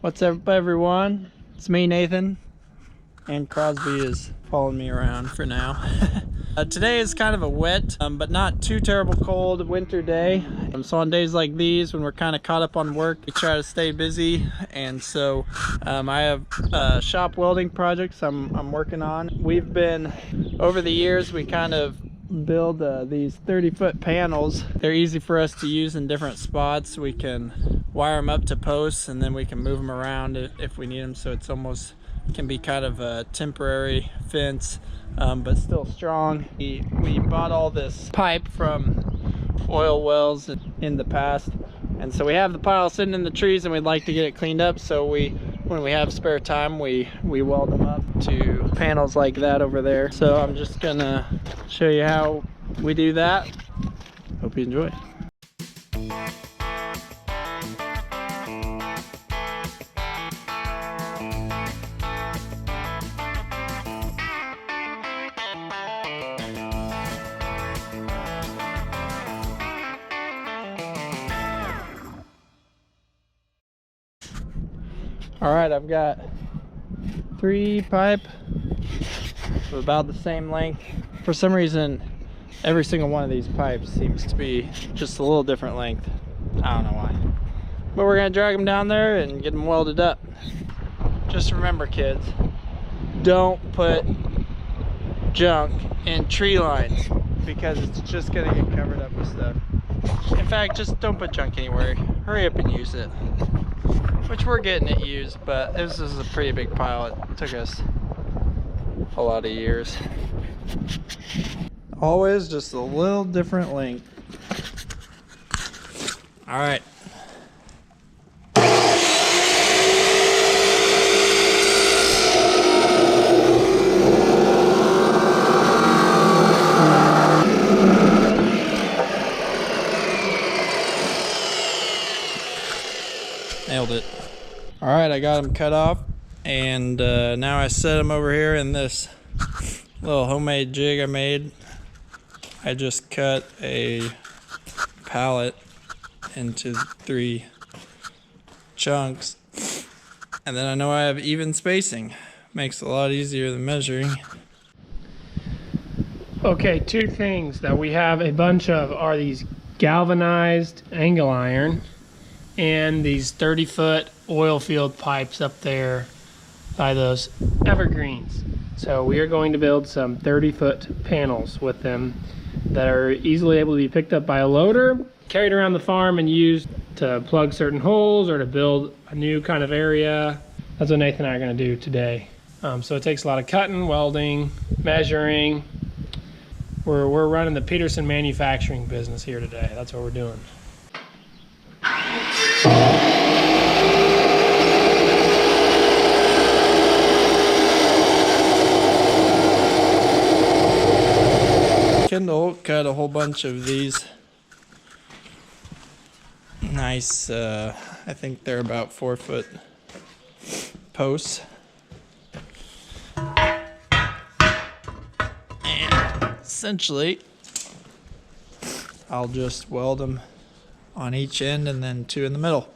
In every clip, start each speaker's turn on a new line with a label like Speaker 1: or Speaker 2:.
Speaker 1: What's up, everyone? It's me, Nathan, and Crosby is following me around for now. Today is kind of a wet, but not too terrible cold winter day. So on days like these, when we're kind of caught up on work, we try to stay busy. And so I have shop welding projects I'm working on. We've been, over the years, we kind of build these 30-foot panels. They're easy for us to use in different spots. We can wire them up to posts and then we can move them around if we need them, so it's almost can be kind of a temporary fence, but still strong. We bought all this pipe from oil wells in the past, and so we have the pile sitting in the trees and we'd like to get it cleaned up, so when we have spare time we weld them up to panels like that over there. So I'm just gonna show you how we do that. Hope you enjoy. All right, I've got 3 pipe of about the same length. For some reason, every single one of these pipes seems to be just a little different length. I don't know why. But we're gonna drag them down there and get them welded up. Just remember, kids, don't put junk in tree lines because it's just gonna get covered up with stuff. In fact, just don't put junk anywhere. Hurry up and use it. Which we're getting it used, but this is a pretty big pile. It took us a lot of years. Always just a little different length. All right. Nailed it. All right, I got them cut off, and now I set them over here in this little homemade jig I made. I just cut a pallet into 3 chunks, and then I know I have even spacing. Makes it a lot easier than measuring.
Speaker 2: Okay, 2 things that we have a bunch of are these galvanized angle iron and these 30-foot oil field pipes up there by those evergreens. So we are going to build some 30-foot panels with them that are easily able to be picked up by a loader, carried around the farm and used to plug certain holes or to build a new kind of area. That's what Nathan and I are going to do today. So it takes a lot of cutting, welding, measuring. We're running the Peterson manufacturing business here today. That's what we're doing.
Speaker 1: Kendall cut a whole bunch of these nice, I think they're about 4-foot posts. And essentially, I'll just weld them on each end and then 2 in the middle.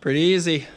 Speaker 1: Pretty easy.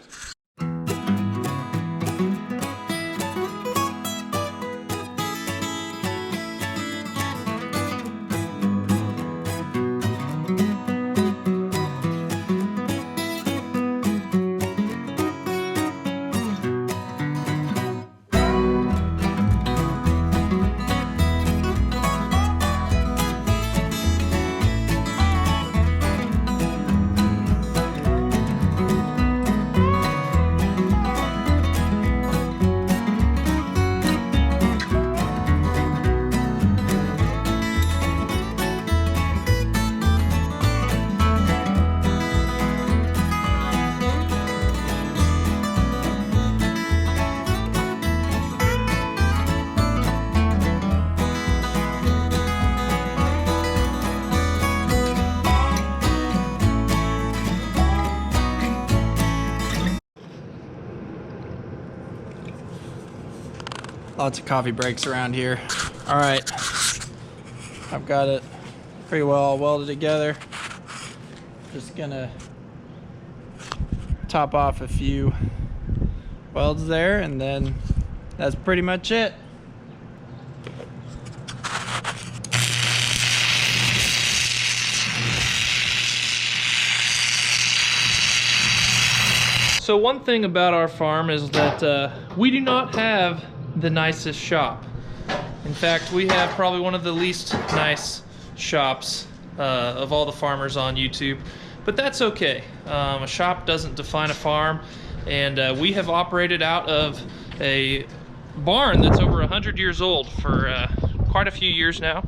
Speaker 1: Lots of coffee breaks around here. All right, I've got it pretty well welded together. Just gonna top off a few welds there, and then that's pretty much it.
Speaker 3: So one thing about our farm is that we do not have the nicest shop. In fact, we have probably one of the least nice shops of all the farmers on YouTube, but that's okay. A shop doesn't define a farm, and we have operated out of a barn that's over 100 years old for quite a few years now.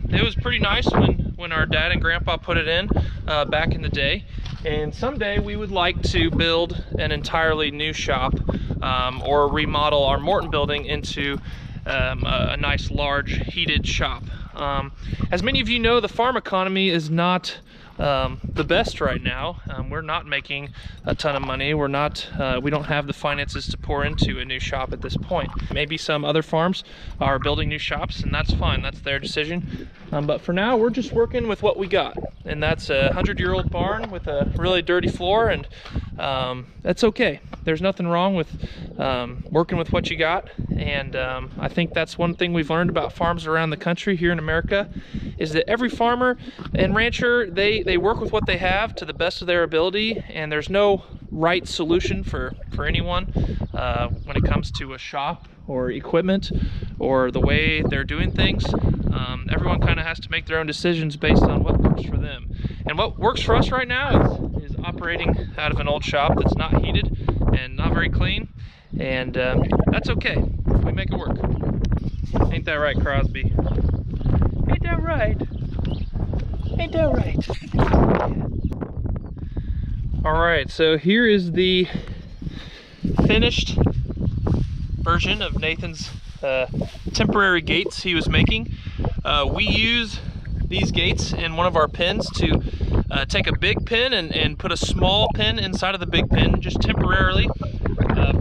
Speaker 3: It was pretty nice when our dad and grandpa put it in back in the day, and someday we would like to build an entirely new shop or remodel our Morton building into a nice large heated shop. As many of you know, the farm economy is not the best right now. We're not making a ton of money. We don't have the finances to pour into a new shop at this point. Maybe some other farms are building new shops, and that's fine. That's their decision. But for now, we're just working with what we got, and that's a 100-year-old barn with a really dirty floor, and that's okay. There's nothing wrong with working with what you got, and I think that's one thing we've learned about farms around the country here in America, is that every farmer and rancher, they work with what they have to the best of their ability, and there's no right solution for anyone when it comes to a shop or equipment or the way they're doing things. Everyone kind of has to make their own decisions based on what works for them. And what works for us right now is operating out of an old shop that's not heated and not very clean, and that's okay. We make it work. Ain't that right, Crosby? Ain't that right? Ain't that right? All right, so here is the finished version of Nathan's temporary gates he was making. We use these gates in one of our pens to take a big pen and put a small pen inside of the big pen just temporarily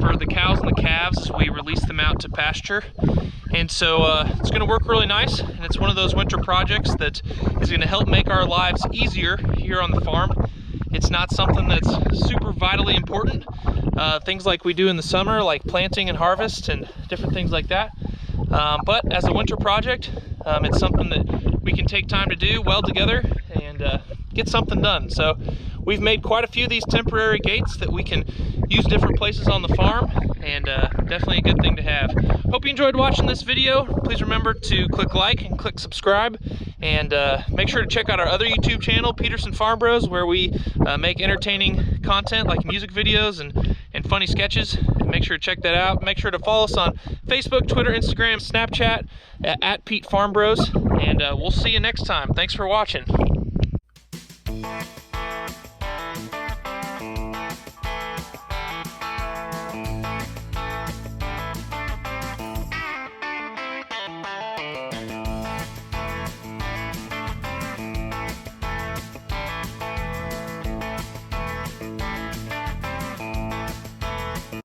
Speaker 3: for the cows and the calves as we release them out to pasture. And so it's going to work really nice, and it's one of those winter projects that is going to help make our lives easier here on the farm. It's not something that's super vitally important. Things like we do in the summer, like planting and harvest and different things like that. But as a winter project, it's something that we can take time to do well together and get something done. So we've made quite a few of these temporary gates that we can use different places on the farm, and definitely a good thing to have. Hope you enjoyed watching this video. Please remember to click like and click subscribe, and make sure to check out our other YouTube channel, Peterson Farm Bros, where we make entertaining content like music videos and funny sketches. Make sure to check that out. Make sure to follow us on Facebook, Twitter, Instagram, Snapchat at Pete Farm Bros, and we'll see you next time. Thanks for watching.